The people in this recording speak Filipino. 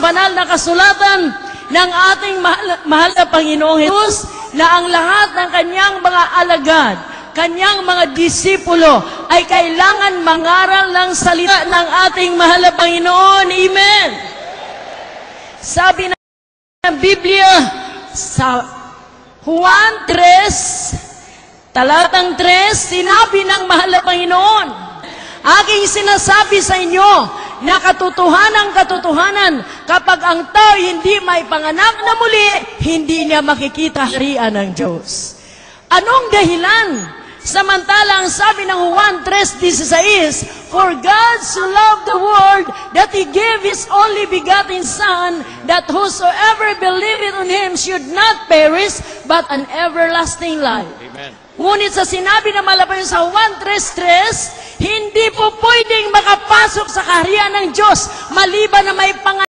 banal na kasulatan ng ating mahal na Panginoong Jesus na ang lahat ng kanyang mga alagad, kanyang mga disipulo ay kailangan mangaral ng salita ng ating mahal na Panginoon. Amen! Sabi ng Biblia sa Juan 3, talatang 3, sinabi ng mahal na Panginoon, aking sinasabi sa inyo na katotohanan, kapag ang tao hindi may panganak na muli, hindi niya makikita harian ng Diyos. Anong dahilan? Samantalang sabi ng Juan 3:16, for God so loved the world that He gave His only begotten Son, that whosoever believeth on Him should not perish, but an everlasting life. Amen. Ngunit sa sinabi na malapay sa Juan 3:3, hindi po pwedeng makapasok sa kaharian ng Diyos maliban na may panganak